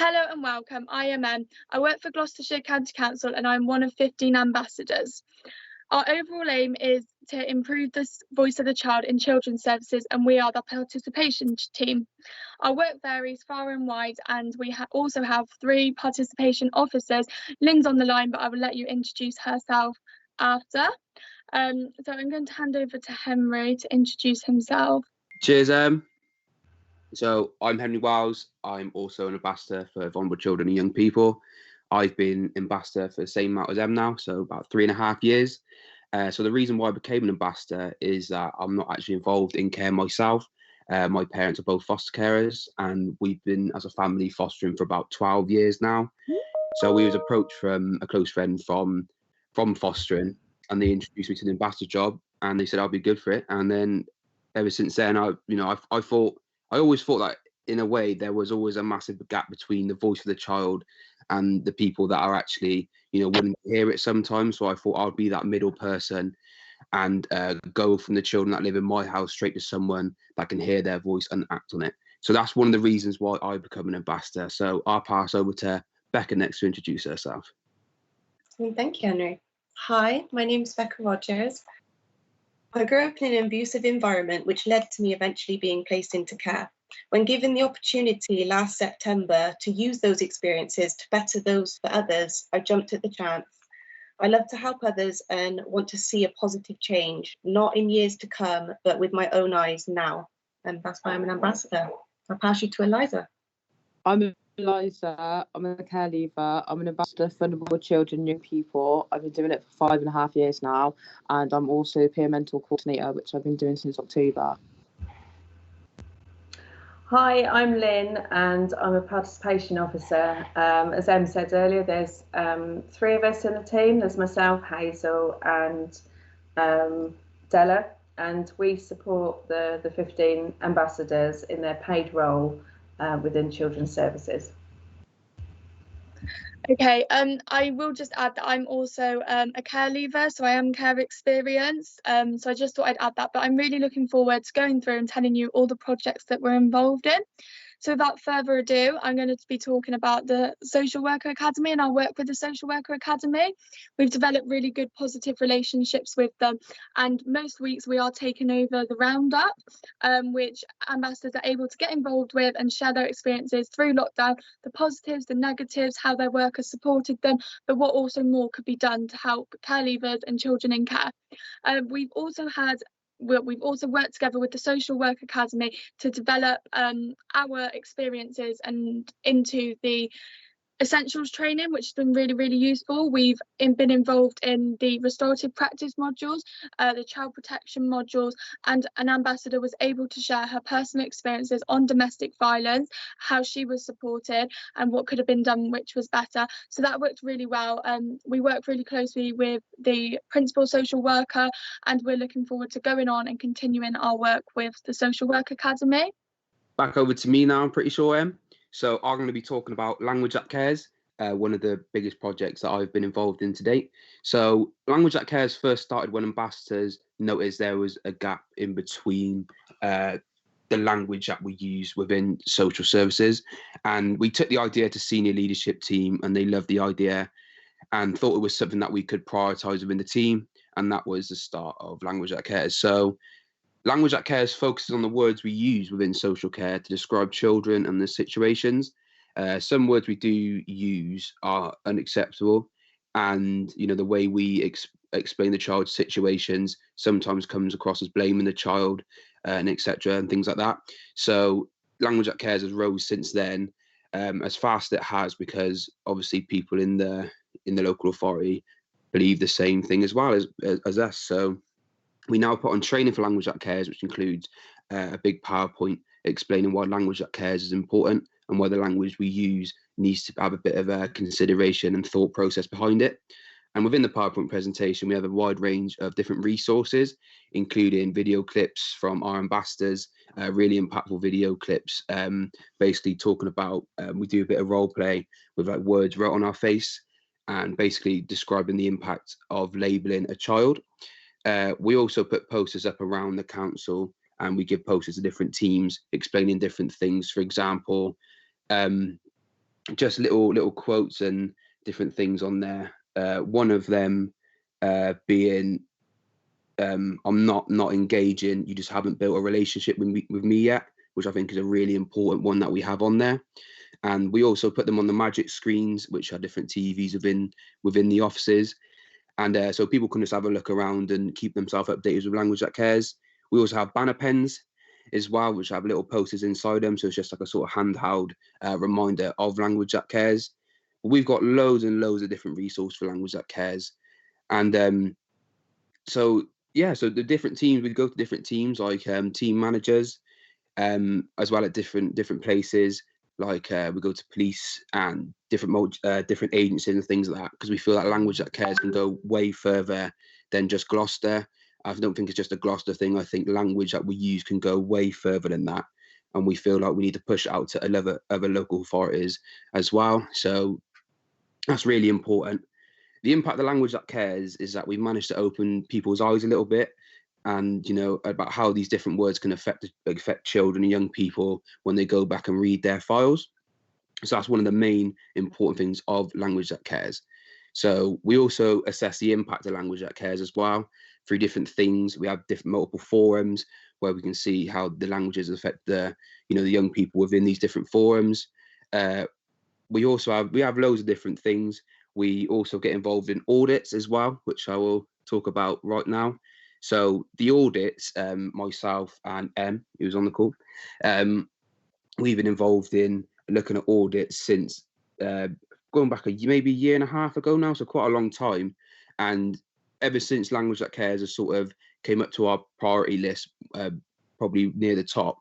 Hello and welcome. I am Em. I work for Gloucestershire County Council and I'm one of 15 ambassadors. Our overall aim is to improve the voice of the child in children's services, and we are the participation team. Our work varies far and wide, and we also have 3 participation officers. Lynn's on the line, but I will let you introduce herself after. So I'm going to hand over to Henry to introduce himself. Cheers, Em. So I'm Henry Wiles. I'm also an ambassador for vulnerable children and young people. I've been ambassador for the same amount as Em now, so about 3.5 years. So the reason why I became an ambassador is that I'm not actually involved in care myself. My parents are both foster carers, and we've been, as a family, fostering for about 12 years now. So we was approached from a close friend from fostering, and they introduced me to the ambassador job, and they said I'll be good for it. And then ever since then, I always thought that in a way there was always a massive gap between the voice of the child and the people that are actually, willing to hear it sometimes. So I thought I'd be that middle person and go from the children that live in my house straight to someone that can hear their voice and act on it. So that's one of the reasons why I become an ambassador. So I'll pass over to Becca next to introduce herself. Thank you, Henry. Hi, my name is Becca Rogers. I grew up in an abusive environment, which led to me eventually being placed into care. When given the opportunity last September to use those experiences to better those for others, I jumped at the chance. I love to help others and want to see a positive change, not in years to come, but with my own eyes now. And that's why I'm an ambassador. I'll pass you to Eliza. I'm Eliza. I'm a care leaver. I'm an ambassador for vulnerable children and young people. I've been doing it for 5.5 years now, and I'm also a peer mentor coordinator, which I've been doing since October. Hi, I'm Lynn, and I'm a participation officer. As Em said earlier, there's 3 of us in the team. There's myself, Hazel, and Della, and we support the 15 ambassadors in their paid role within children's services. Okay, I will just add that I'm also a care leaver, so I am care experienced. So I just thought I'd add that, but I'm really looking forward to going through and telling you all the projects that we're involved in. So without further ado, I'm going to be talking about the Social Worker Academy and our work with the Social Worker Academy. We've developed really good positive relationships with them, and most weeks we are taking over the roundup, which ambassadors are able to get involved with and share their experiences through lockdown, the positives, the negatives, how their work has supported them, but what also more could be done to help care leavers and children in care. We've also worked together with the Social Work Academy to develop our experiences and into the essentials training, which has been really, really useful. We've been involved in the restorative practice modules, the child protection modules, and an ambassador was able to share her personal experiences on domestic violence, how she was supported and what could have been done which was better. So that worked really well. We work really closely with the principal social worker, and we're looking forward to going on and continuing our work with the Social Work Academy. Back over to me now, I'm pretty sure, Em. So I'm going to be talking about Language That Cares, one of the biggest projects that I've been involved in to date. So Language That Cares first started when ambassadors noticed there was a gap in between the language that we use within social services. And we took the idea to senior leadership team, and they loved the idea and thought it was something that we could prioritise within the team. And that was the start of Language That Cares. So Language That Cares focuses on the words we use within social care to describe children and their situations. Some words we do use are unacceptable, and the way we explain the child's situations sometimes comes across as blaming the child, and etc. and things like that. So Language That Cares has rose since then, as fast as it has, because obviously people in the local authority believe the same thing as well as us. So we now put on training for Language That Cares, which includes a big PowerPoint explaining why Language That Cares is important and why the language we use needs to have a bit of a consideration and thought process behind it. And within the PowerPoint presentation, we have a wide range of different resources, including video clips from our ambassadors, really impactful video clips, basically talking about, we do a bit of role play with like words wrote on our face and basically describing the impact of labelling a child. We also put posters up around the council, and we give posters to different teams explaining different things. For example, just little quotes and different things on there. One of them being, I'm not engaging, you just haven't built a relationship with me yet, which I think is a really important one that we have on there. And we also put them on the magic screens, which are different TVs within the offices. And so people can just have a look around and keep themselves updated with Language That Cares. We also have banner pens as well, which have little posters inside them. So it's just like a sort of handheld reminder of Language That Cares. We've got loads and loads of different resources for Language That Cares. And so the different teams, we go to different teams, like team managers, as well at different places. Like we go to police and different agencies and things like that, because we feel that Language That Cares can go way further than just Gloucester. I don't think it's just a Gloucester thing. I think language that we use can go way further than that, and we feel like we need to push it out to other local authorities as well. So that's really important. The impact of Language That Cares is that we've managed to open people's eyes a little bit, and about how these different words can affect children and young people when they go back and read their files. So that's one of the main important things of Language That Cares. So we also assess the impact of Language That Cares as well through different things. We have multiple forums where we can see how the languages affect the young people within these different forums. We have loads of different things. We also get involved in audits as well, which I will talk about right now. So the audits, myself and Em, who was on the call, we've been involved in looking at audits since going back maybe a year and a half ago now, so quite a long time. And ever since Language That Cares has sort of came up to our priority list, probably near the top,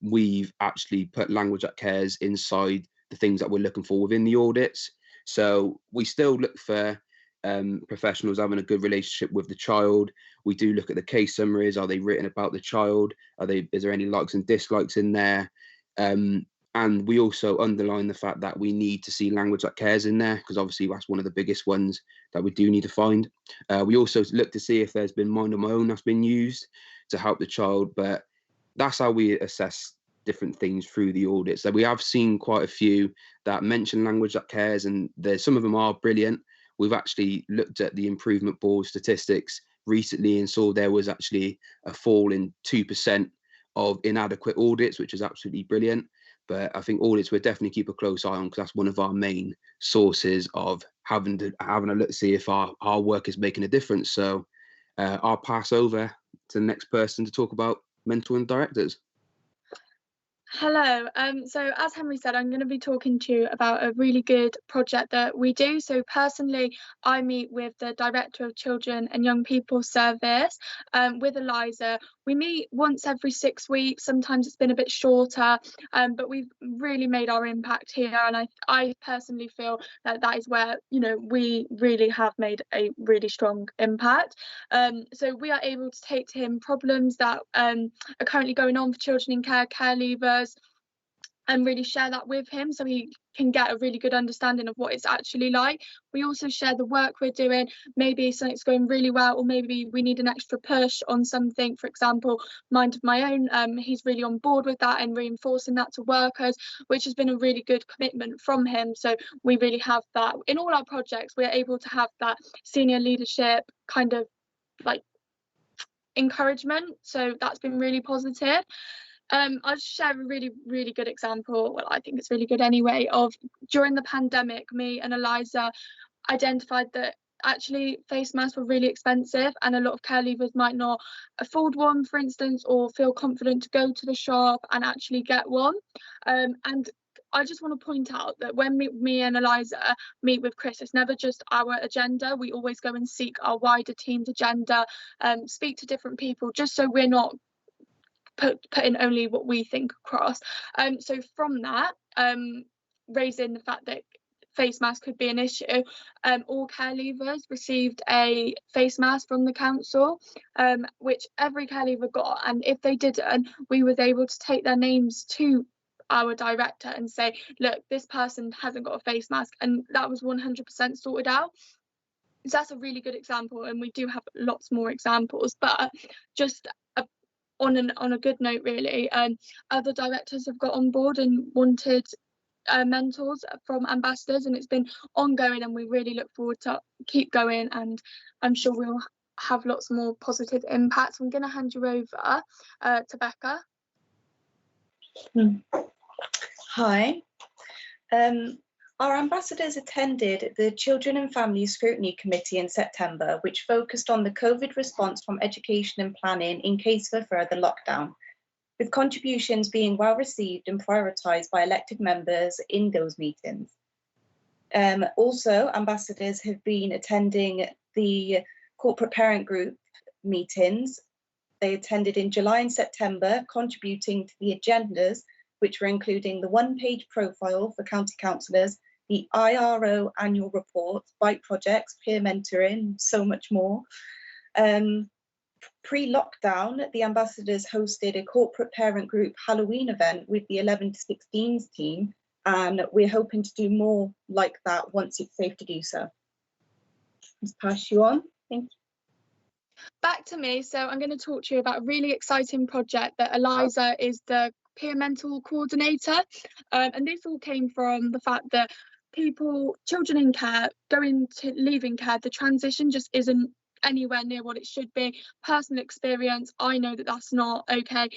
we've actually put Language That Cares inside the things that we're looking for within the audits. So we still look for professionals having a good relationship with the child. We do look at the case summaries. Are they written about the child? Is there any likes and dislikes in there? And we also underline the fact that we need to see Language That Cares in there, because obviously that's one of the biggest ones that we do need to find. We also look to see if there's been Mind on My Own that's been used to help the child, but that's how we assess different things through the audit. So we have seen quite a few that mention Language That Cares, and some of them are brilliant. We've actually looked at the Improvement Board statistics recently and saw there was actually a fall in 2% of inadequate audits, which is absolutely brilliant. But I think audits we'll definitely keep a close eye on, because that's one of our main sources of having a look to see if our work is making a difference. So I'll pass over to the next person to talk about mentoring directors. Hello. So as Henry said, I'm going to be talking to you about a really good project that we do. So personally, I meet with the Director of Children and Young People Service with Eliza. We meet once every 6 weeks. Sometimes it's been a bit shorter, but we've really made our impact here. And I personally feel that is where, we really have made a really strong impact. So we are able to take to him problems that are currently going on for children in care leavers, and really share that with him so he can get a really good understanding of what it's actually like. We also share the work we're doing. Maybe something's going really well, or maybe we need an extra push on something. For example, Mind of My Own, he's really on board with that and reinforcing that to workers, which has been a really good commitment from him. So we really have that in all our projects. We're able to have that senior leadership kind of like encouragement. So that's been really positive. I'll just share a really, really good example. Well, I think it's really good anyway, of during the pandemic, me and Eliza identified that actually face masks were really expensive, and a lot of care leavers might not afford one, for instance, or feel confident to go to the shop and actually get one. And I just want to point out that when me and Eliza meet with Chris, it's never just our agenda. We always go and seek our wider team's agenda, speak to different people, just so we're not putting only what we think across. So from that, raising the fact that face mask could be an issue, all care leavers received a face mask from the council, which every care leaver got, and if they didn't, we was able to take their names to our director and say, look, this person hasn't got a face mask, and that was 100% sorted out. So that's a really good example, and we do have lots more examples, but just on a good note, really, other directors have got on board and wanted mentors from ambassadors, and it's been ongoing, and we really look forward to keep going, and I'm sure we'll have lots more positive impacts. I'm going to hand you over to Becca. Hi. Our ambassadors attended the Children and Families Scrutiny Committee in September, which focused on the COVID response from education and planning in case of a further lockdown, with contributions being well received and prioritised by elected members in those meetings. Also, ambassadors have been attending the corporate parent group meetings. They attended in July and September, contributing to the agendas, which were including the one-page profile for county councillors, the IRO annual report, bike projects, peer mentoring, so much more. Pre-lockdown, the ambassadors hosted a corporate parent group Halloween event with the 11 to 16s team, and we're hoping to do more like that once it's safe to do so. Let's pass you on. Thank you. Back to me. So I'm going to talk to you about a really exciting project that Eliza is the peer mentor coordinator, and this all came from the fact that children in care, leaving care, the transition just isn't anywhere near what it should be. Personal experience, I know that that's not okay.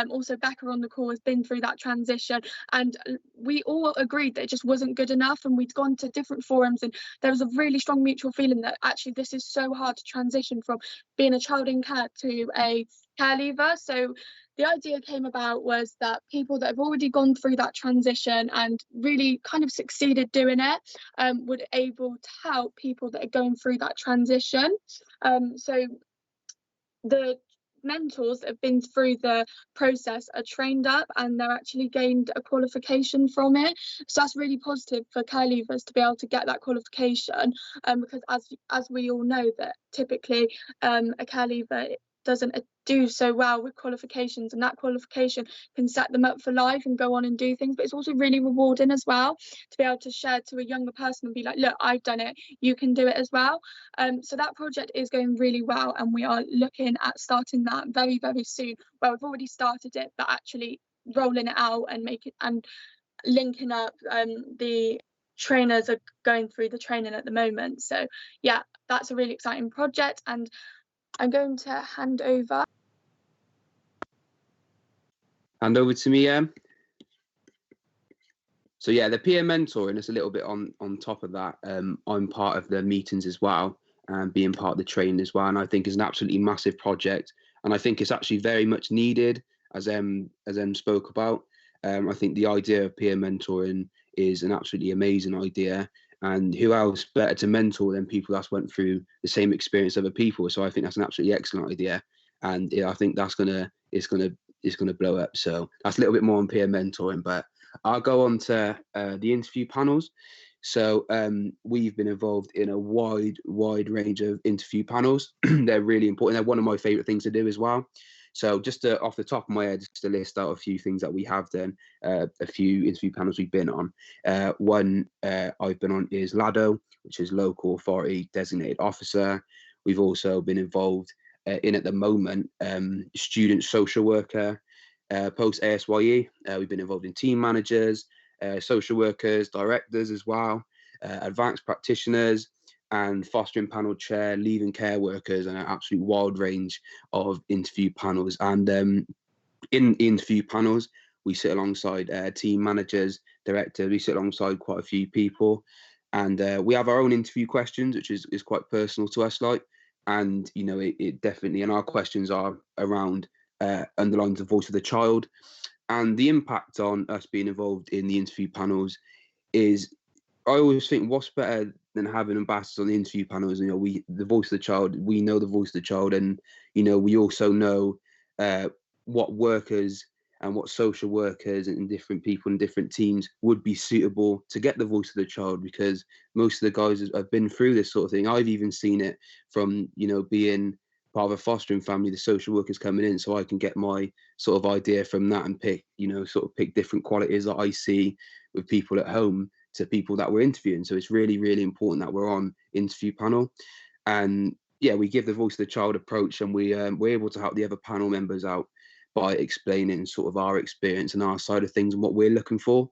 Also, Becca on the call has been through that transition, and we all agreed that it just wasn't good enough, and we'd gone to different forums, and there was a really strong mutual feeling that actually this is so hard to transition from being a child in care to a care leaver. So the idea came about was that people that have already gone through that transition and really kind of succeeded doing it would able to help people that are going through that transition. So the mentors that have been through the process are trained up, and they're actually gained a qualification from it. So that's really positive for care leavers to be able to get that qualification, because as we all know that typically a care leaver doesn't do so well with qualifications, and that qualification can set them up for life and go on and do things. But it's also really rewarding as well to be able to share to a younger person and be like, look, I've done it, you can do it as well. So that project is going really well, and we are looking at starting that very, very soon. Well, we've already started it, but actually rolling it out and linking up. The trainers are going through the training at the moment. So yeah, that's a really exciting project, and I'm going to hand over to me. So yeah, the peer mentoring is a little bit on top of that. I'm part of the meetings as well, and being part of the training as well, and I think it's an absolutely massive project, and I think it's actually very much needed, as Em spoke about. I think the idea of peer mentoring is an absolutely amazing idea, and who else better to mentor than people that's went through the same experience of other people? So I think that's an absolutely excellent idea, and I think it's gonna blow up. So that's a little bit more on peer mentoring, but I'll go on to the interview panels. So we've been involved in a wide range of interview panels. They're really important. They're one of my favorite things to do as well. So just off the top of my head, just to list out a few things that we have done, a few interview panels we've been on. One I've been on is LADO, which is Local Authority Designated Officer. We've also been involved in, at the moment, student social worker, post ASYE. We've been involved in team managers, social workers, directors as well, advanced practitioners, and fostering panel chair, leaving care workers, and an absolute wild range of interview panels. And in interview panels, we sit alongside team managers, directors. We sit alongside quite a few people, and we have our own interview questions, which is quite personal to us, like. And you know, it definitely, and our questions are around underlying the voice of the child, and the impact on us being involved in the interview panels is, I always think, what's better than having ambassadors on the interview panels? You know, the voice of the child, we know the voice of the child, and you know, we also know what workers and what social workers and different people and different teams would be suitable to get the voice of the child, because most of the guys have been through this sort of thing. I've even seen it from, you know, being part of a fostering family, the social workers coming in, so I can get my sort of idea from that and pick different qualities that I see with people at home to people that we're interviewing. So it's really, really important that we're on interview panel. And yeah, we give the voice of the child approach, and we're able to help the other panel members out by explaining sort of our experience and our side of things and what we're looking for.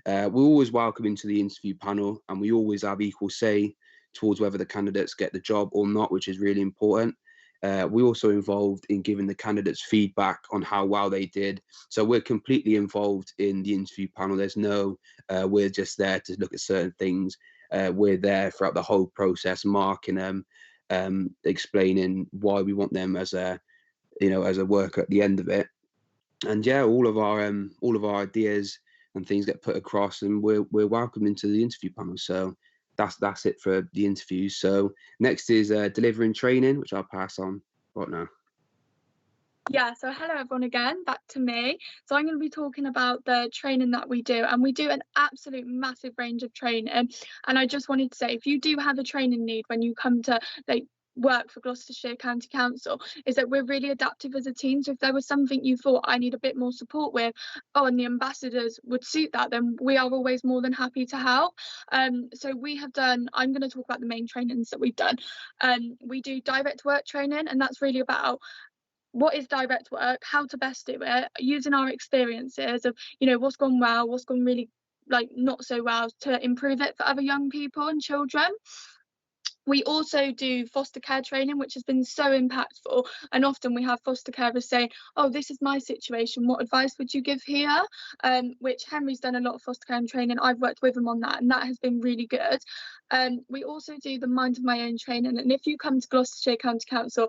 We're always welcome into the interview panel, and we always have equal say towards whether the candidates get the job or not, which is really important. We're also involved in giving the candidates feedback on how well they did. So we're completely involved in the interview panel. There's no, we're just there to look at certain things. We're there throughout the whole process, marking them, explaining why we want them as a, as a worker at the end of it. And yeah, all of our ideas and things get put across, and we're welcomed into the interview panel. So that's it for the interviews. So next is delivering training, which I'll pass on right now. Yeah, so hello everyone again, back to me. So I'm going to be talking about the training that we do, and we do an absolute massive range of training. And I just wanted to say, if you do have a training need when you come to work for Gloucestershire County Council, is that we're really adaptive as a team. So if there was something you thought I need a bit more support with, and the ambassadors would suit that, then we are always more than happy to help. So we have done, I'm going to talk about the main trainings that we've done. We do direct work training, and that's really about what is direct work, how to best do it, using our experiences of, what's gone well, what's gone really not so well, to improve it for other young people and children. We also do foster care training, which has been so impactful. And often we have foster carers say, oh, this is my situation, what advice would you give here? Which Henry's done a lot of foster care training. I've worked with him on that, and that has been really good. We also do the Mind of My Own training. And if you come to Gloucestershire County Council,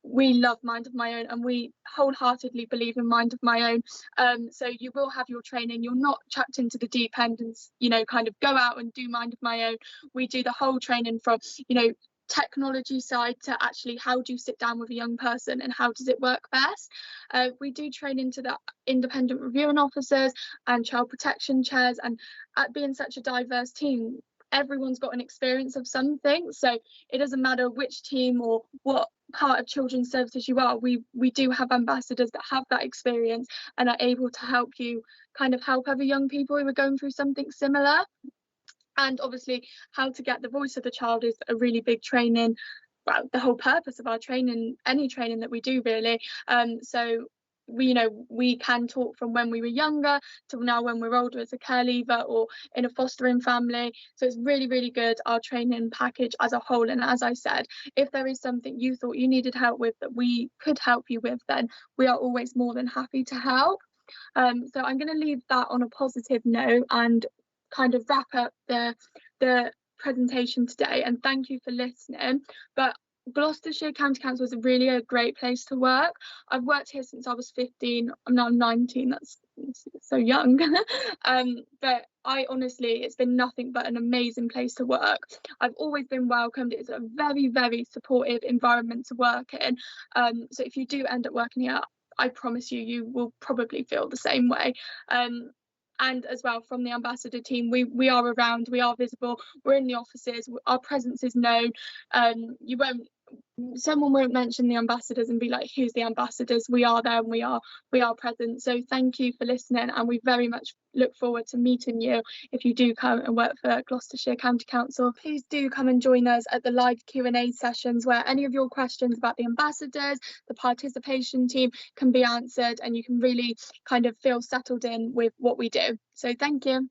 we love Mind of My Own, and we wholeheartedly believe in Mind of My Own. So you will have your training. You're not chucked into the deep end and, kind of go out and do Mind of My Own. We do the whole training from, technology side to actually how do you sit down with a young person and how does it work best. We do train into the independent reviewing officers and child protection chairs, and at being such a diverse team, everyone's got an experience of something. So it doesn't matter which team or what part of children's services you are, we do have ambassadors that have that experience and are able to help you kind of help other young people who are going through something similar. And obviously how to get the voice of the child is a really big training. Well, the whole purpose of our training, any training that we do really. So we can talk from when we were younger to now when we're older as a care leaver or in a fostering family. So it's really, really good, our training package as a whole. And as I said, if there is something you thought you needed help with that we could help you with, then we are always more than happy to help. So I'm going to leave that on a positive note and kind of wrap up the presentation today, and thank you for listening. But Gloucestershire County Council is really a great place to work. I've worked here since I was 15. I'm now 19. That's so young. But I honestly, it's been nothing but an amazing place to work. I've always been welcomed. It's a very, very supportive environment to work in. So if you do end up working here, I promise you will probably feel the same way. And as well, from the ambassador team, we are around, we are visible, we're in the offices, our presence is known. Someone won't mention the ambassadors and be like, who's the ambassadors? We are there, and we are present. So thank you for listening, and we very much look forward to meeting you if you do come and work for Gloucestershire County Council. Please do come and join us at the live Q&A sessions, where any of your questions about the ambassadors, the participation team, can be answered, and you can really kind of feel settled in with what we do. So thank you.